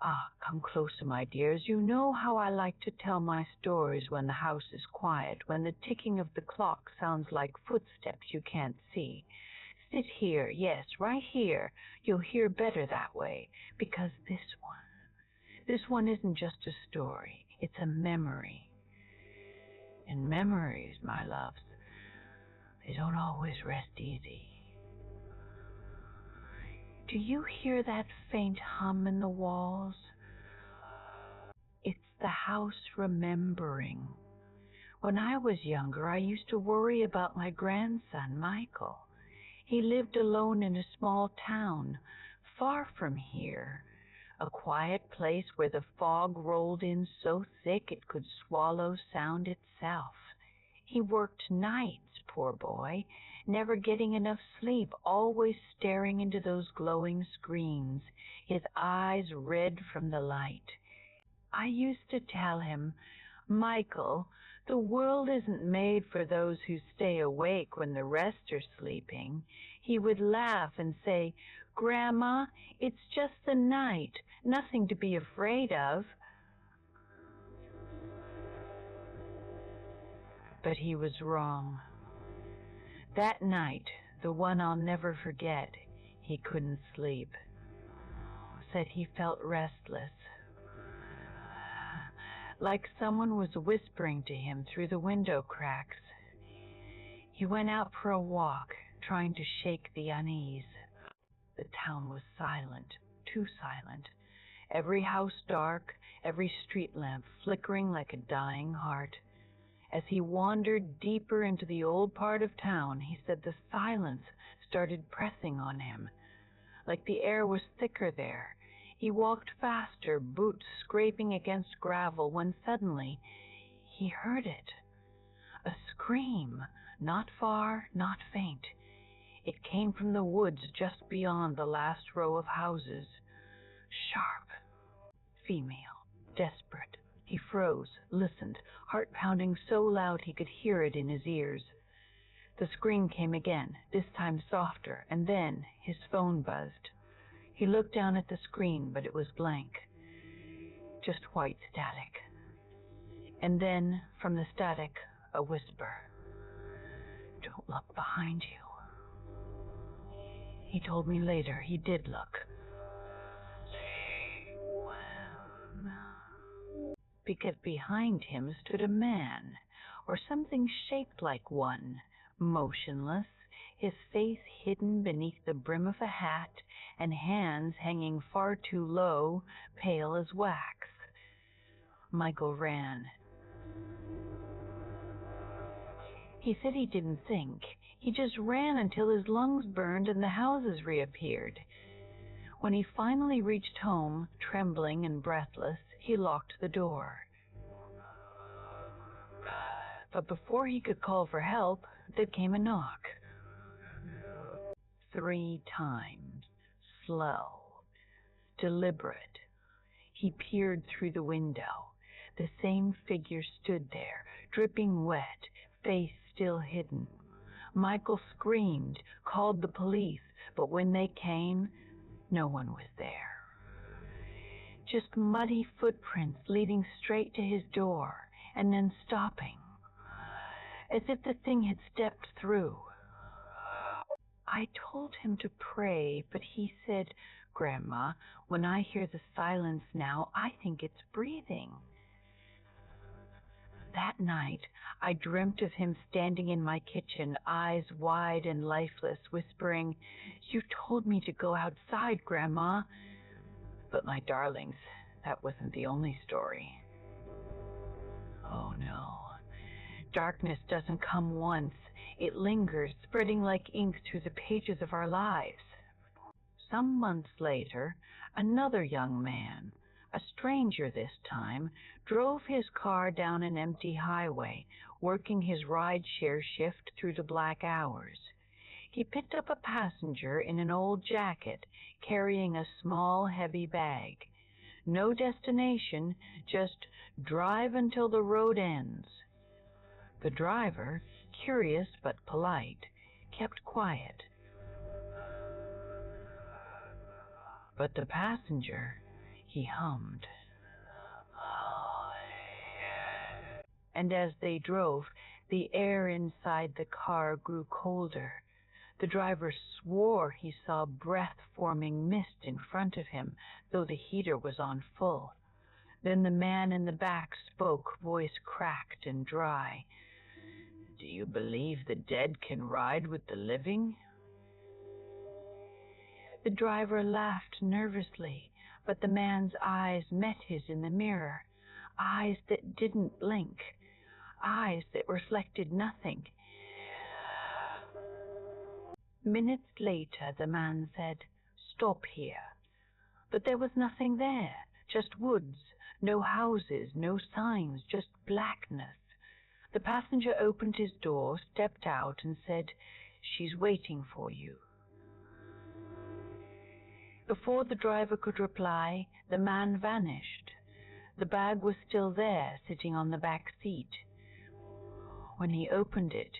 Ah, come closer, my dears. You know how I like to tell my stories when the house is quiet, when the ticking of the clock sounds like footsteps you can't see. Sit here, yes, right here. You'll hear better that way, because this one isn't just a story. It's a memory. And memories, my loves, they don't always rest easy. Do you hear that faint hum in the walls? It's the house remembering. When I was younger, I used to worry about my grandson, Michael. He lived alone in a small town, far from here, a quiet place where the fog rolled in so thick it could swallow sound itself. He worked nights, poor boy, never getting enough sleep, always staring into those glowing screens, his eyes red from the light. I used to tell him, Michael, the world isn't made for those who stay awake when the rest are sleeping. He would laugh and say, Grandma, it's just the night, nothing to be afraid of. But he was wrong. That night, the one I'll never forget, he couldn't sleep. Said he felt restless, like someone was whispering to him through the window cracks. He went out for a walk, trying to shake the unease. The town was silent, too silent. Every house dark, every street lamp flickering like a dying heart. As he wandered deeper into the old part of town, he said the silence started pressing on him, like the air was thicker there. He walked faster, boots scraping against gravel, when suddenly he heard it. A scream, not far, not faint. It came from the woods just beyond the last row of houses. Sharp, female, desperate. He froze, listened, heart pounding so loud he could hear it in his ears. The scream came again, this time softer, and then his phone buzzed. He looked down at the screen, but it was blank. Just white static. And then, from the static, a whisper. Don't look behind you. He told me later he did look. Because behind him stood a man, or something shaped like one, motionless, his face hidden beneath the brim of a hat, and hands hanging far too low, pale as wax. Michael ran. He said he didn't think. He just ran until his lungs burned and the houses reappeared. When he finally reached home, trembling and breathless, he locked the door. But before he could call for help, there came a knock. 3 times. Slow. Deliberate. He peered through the window. The same figure stood there, dripping wet, face still hidden. Michael screamed, called the police, but when they came, no one was there. Just muddy footprints leading straight to his door, and then stopping, as if the thing had stepped through. I told him to pray, but he said, Grandma, when I hear the silence now, I think it's breathing. That night, I dreamt of him standing in my kitchen, eyes wide and lifeless, whispering, You told me to go outside, Grandma. But my darlings, that wasn't the only story. Oh no. Darkness doesn't come once. It lingers, spreading like ink through the pages of our lives. Some months later, another young man, a stranger this time, drove his car down an empty highway, working his ride-share shift through the black hours. He picked up a passenger in an old jacket, carrying a small, heavy bag. No destination, just drive until the road ends. The driver, curious but polite, kept quiet. But the passenger, he hummed. And as they drove, the air inside the car grew colder. The driver swore he saw breath-forming mist in front of him, though the heater was on full. Then the man in the back spoke, voice cracked and dry. "Do you believe the dead can ride with the living?" The driver laughed nervously, but the man's eyes met his in the mirror, eyes that didn't blink, eyes that reflected nothing. Minutes later, the man said, "Stop here." But there was nothing there, just woods, no houses, no signs, just blackness. The passenger opened his door, stepped out, and said, "She's waiting for you." Before the driver could reply, the man vanished. The bag was still there, sitting on the back seat. When he opened it,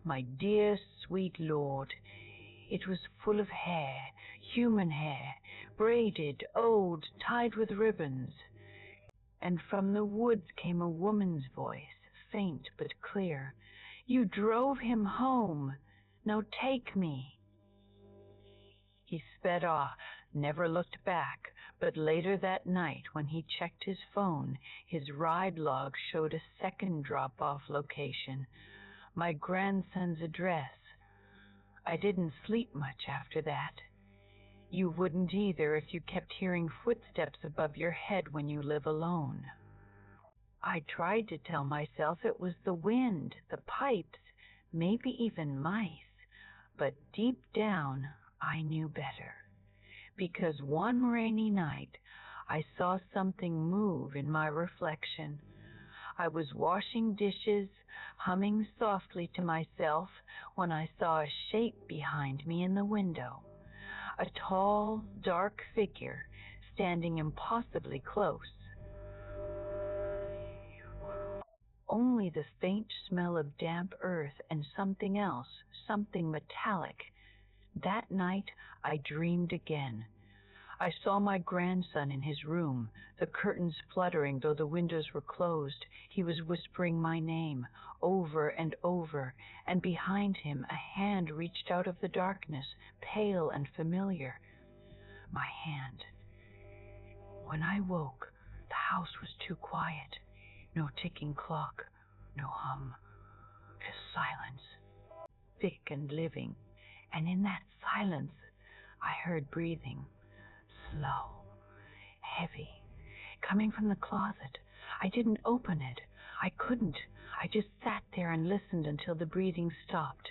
my dear, sweet Lord, it was full of hair, human hair, braided, old, tied with ribbons. And from the woods came a woman's voice, faint but clear. "You drove him home. Now take me." He sped off, never looked back, but later that night, when he checked his phone, his ride log showed a second drop-off location, my grandson's address. I didn't sleep much after that. You wouldn't either if you kept hearing footsteps above your head when you live alone. I tried to tell myself it was the wind, the pipes, maybe even mice, but deep down I knew better. Because one rainy night I saw something move in my reflection. I was washing dishes, humming softly to myself, when I saw a shape behind me in the window. A tall, dark figure standing impossibly close. Only the faint smell of damp earth and something else, something metallic. That night I dreamed again. I saw my grandson in his room, the curtains fluttering though the windows were closed. He was whispering my name over and over, and behind him a hand reached out of the darkness, pale and familiar. My hand. When I woke, the house was too quiet. No ticking clock, no hum, just silence, thick and living. And in that silence, I heard breathing, slow, heavy, coming from the closet. I didn't open it. I couldn't. I just sat there and listened until the breathing stopped.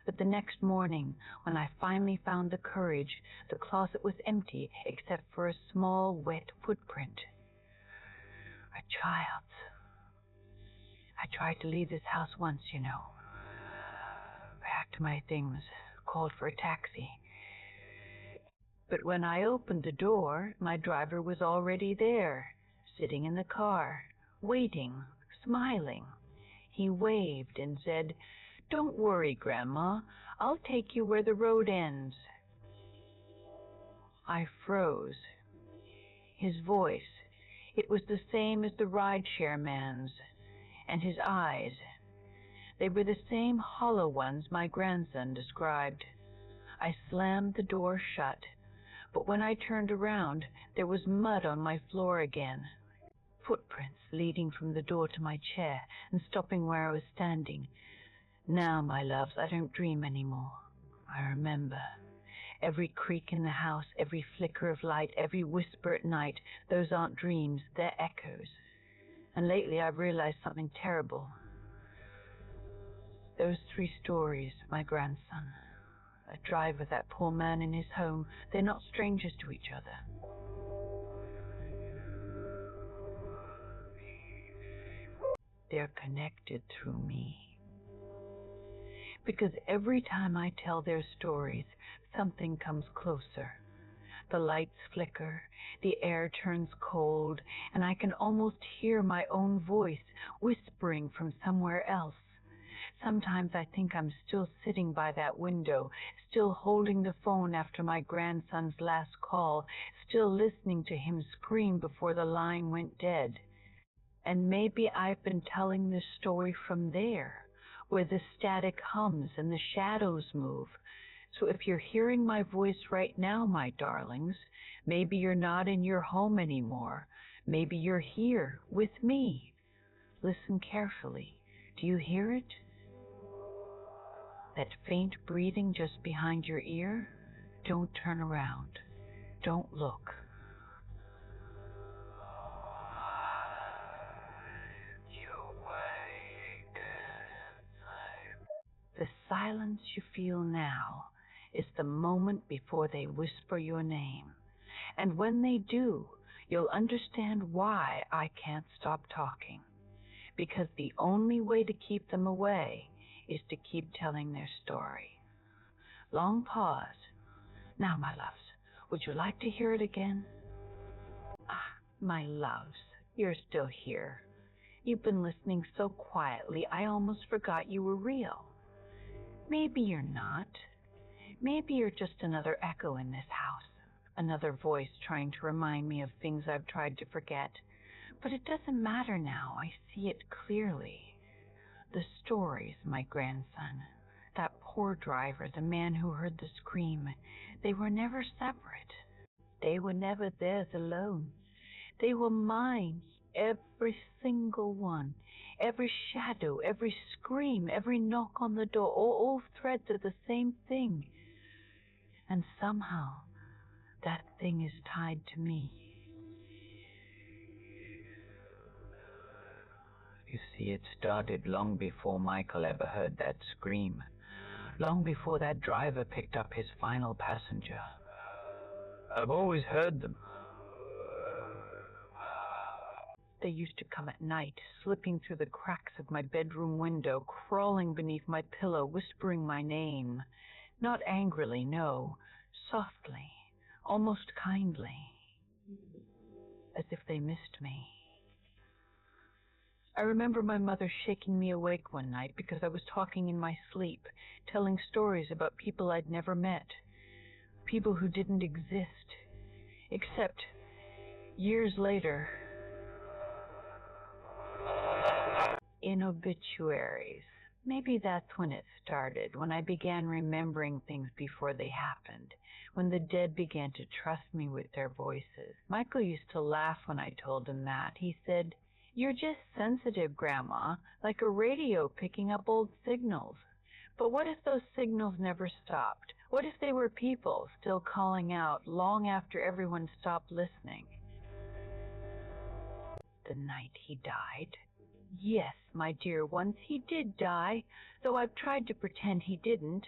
But the next morning, when I finally found the courage, the closet was empty except for a small, wet footprint. A child's. I tried to leave this house once, you know. Packed my things, called for a taxi. But when I opened the door, my driver was already there, sitting in the car, waiting, smiling. He waved and said, "Don't worry, Grandma. I'll take you where the road ends." I froze. His voice, it was the same as the rideshare man's, and his eyes, they were the same hollow ones my grandson described. I slammed the door shut, but when I turned around, there was mud on my floor again. Footprints leading from the door to my chair and stopping where I was standing. Now, my loves, I don't dream anymore. I remember. Every creak in the house, every flicker of light, every whisper at night, those aren't dreams, they're echoes. And lately I've realized something terrible. Those 3 stories, my grandson, a drive with that poor man in his home, they're not strangers to each other. They're connected through me. Because every time I tell their stories, something comes closer. The lights flicker, the air turns cold, and I can almost hear my own voice whispering from somewhere else. Sometimes I think I'm still sitting by that window, still holding the phone after my grandson's last call, still listening to him scream before the line went dead. And maybe I've been telling this story from there, where the static hums and the shadows move. So if you're hearing my voice right now, my darlings, maybe you're not in your home anymore. Maybe you're here with me. Listen carefully. Do you hear it? That faint breathing just behind your ear? Don't turn around. Don't look. The silence you feel now is the moment before they whisper your name. And when they do, you'll understand why I can't stop talking. Because the only way to keep them away is to keep telling their story. Long pause. Now, my loves, would you like to hear it again? Ah, my loves, you're still here. You've been listening so quietly, I almost forgot you were real. Maybe you're not. Maybe you're just another echo in this house, another voice trying to remind me of things I've tried to forget. But it doesn't matter now. I see it clearly. The stories, my grandson, that poor driver, the man who heard the scream, they were never separate. They were never theirs alone. They were mine, every single one. Every shadow, every scream, every knock on the door, all threads of the same thing. And somehow, that thing is tied to me. You see, it started long before Michael ever heard that scream. Long before that driver picked up his final passenger. I've always heard them. They used to come at night, slipping through the cracks of my bedroom window, crawling beneath my pillow, whispering my name. Not angrily, no, softly, almost kindly, as if they missed me. I remember my mother shaking me awake one night because I was talking in my sleep, telling stories about people I'd never met, people who didn't exist, except years later, in obituaries. Maybe that's when it started, when I began remembering things before they happened, when the dead began to trust me with their voices. Michael used to laugh when I told him that. He said, "You're just sensitive, Grandma, like a radio picking up old signals." But what if those signals never stopped? What if they were people still calling out long after everyone stopped listening? The night he died. Yes, my dear ones, he did die, though I've tried to pretend he didn't.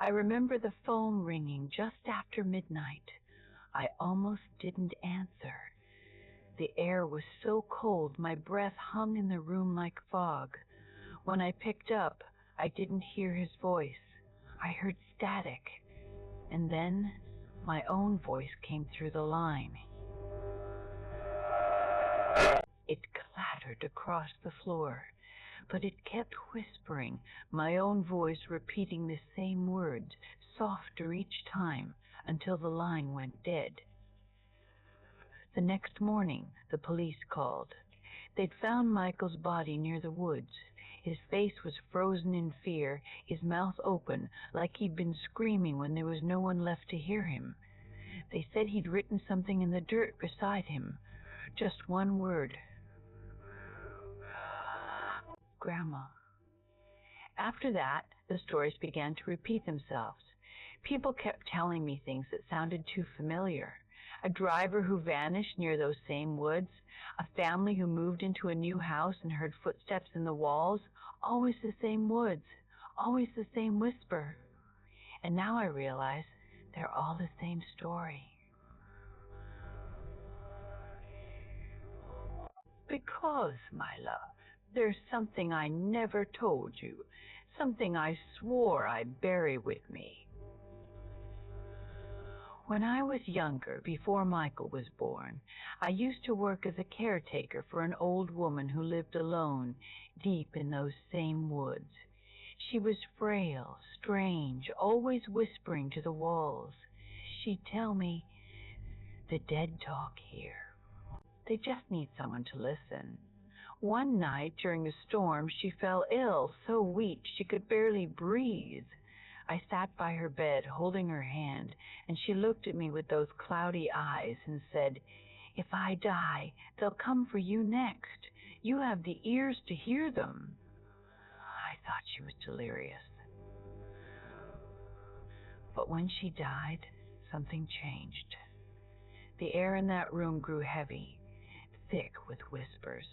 I remember the phone ringing just after midnight. I almost didn't answer. The air was so cold, my breath hung in the room like fog. When I picked up, I didn't hear his voice. I heard static, and then my own voice came through the line. It clattered across the floor, but it kept whispering, my own voice repeating the same words, softer each time, until the line went dead. The next morning, the police called. They'd found Michael's body near the woods. His face was frozen in fear, his mouth open, like he'd been screaming when there was no one left to hear him. They said he'd written something in the dirt beside him. Just one word. Grandma. After that, the stories began to repeat themselves. People kept telling me things that sounded too familiar. A driver who vanished near those same woods, a family who moved into a new house and heard footsteps in the walls, always the same woods, always the same whisper. And now I realize they're all the same story. Because, my love, there's something I never told you, something I swore I'd bury with me. When I was younger, before Michael was born, I used to work as a caretaker for an old woman who lived alone, deep in those same woods. She was frail, strange, always whispering to the walls. She'd tell me, "The dead talk here. They just need someone to listen." One night during a storm, she fell ill, so weak she could barely breathe. I sat by her bed, holding her hand, and she looked at me with those cloudy eyes and said, "If I die, they'll come for you next. You have the ears to hear them." I thought she was delirious. But when she died, something changed. The air in that room grew heavy, thick with whispers.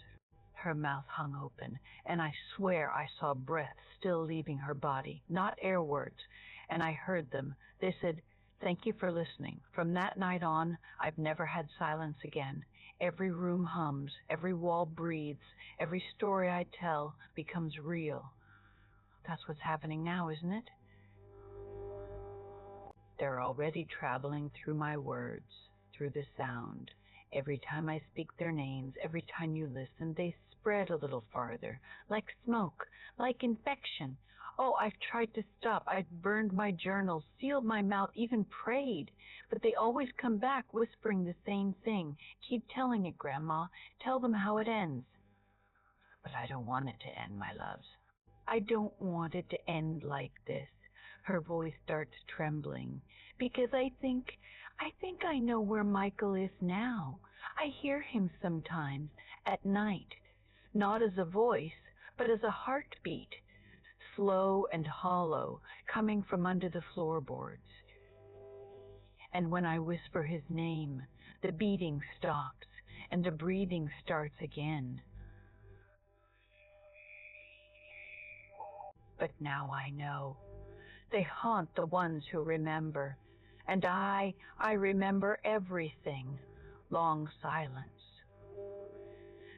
Her mouth hung open, and I swear I saw breath still leaving her body, not air words, and I heard them. They said, "Thank you for listening. From that night on, I've never had silence again. Every room hums, every wall breathes, every story I tell becomes real." That's what's happening now, isn't it? They're already traveling through my words, through the sound. Every time I speak their names, every time you listen, they spread a little farther, like smoke, like infection. Oh, I've tried to stop. I've burned my journals, sealed my mouth, even prayed. But they always come back whispering the same thing. "Keep telling it, Grandma. Tell them how it ends." But I don't want it to end, my loves. I don't want it to end like this. Her voice starts trembling, because I think I know where Michael is now. I hear him sometimes, at night, not as a voice, but as a heartbeat, slow and hollow, coming from under the floorboards. And when I whisper his name, the beating stops, and the breathing starts again. But now I know. They haunt the ones who remember. And I remember everything. Long silence.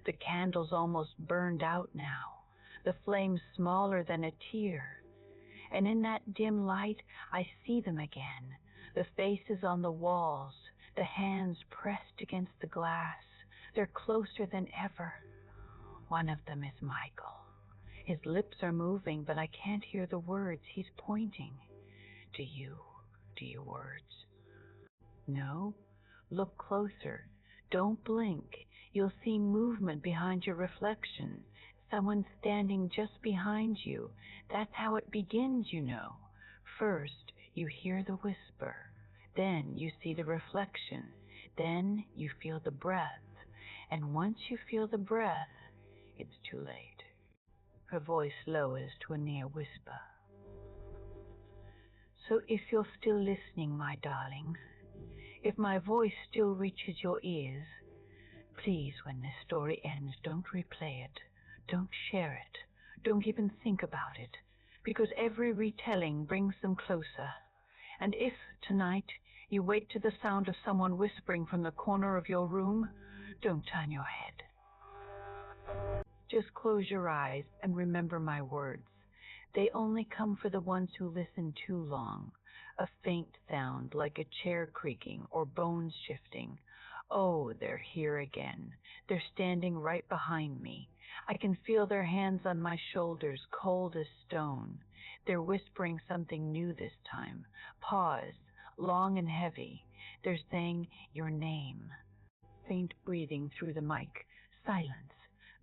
The candle's almost burned out now, the flame smaller than a tear. And in that dim light, I see them again, the faces on the walls, the hands pressed against the glass. They're closer than ever. One of them is Michael. His lips are moving, but I can't hear the words. He's pointing. To you. To your words. No? Look closer. Don't blink. You'll see movement behind your reflection. Someone standing just behind you. That's how it begins, you know. First, you hear the whisper. Then you see the reflection. Then you feel the breath. And once you feel the breath, it's too late. Her voice lowers to a near whisper. So if you're still listening, my darling, if my voice still reaches your ears, please, when this story ends, don't replay it. Don't share it. Don't even think about it, because every retelling brings them closer. And if, tonight, you wake to the sound of someone whispering from the corner of your room, don't turn your head. Just close your eyes and remember my words. They only come for the ones who listen too long. A faint sound like a chair creaking or bones shifting. Oh, they're here again. They're standing right behind me. I can feel their hands on my shoulders, cold as stone. They're whispering something new this time. Pause, long and heavy. They're saying your name. Faint breathing through the mic. Silence.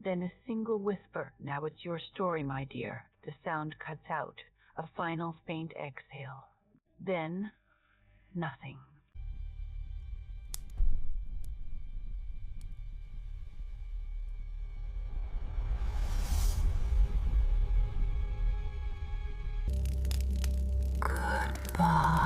Then a single whisper. "Now it's your story, my dear." The sound cuts out. A final faint exhale. Then, nothing. Goodbye.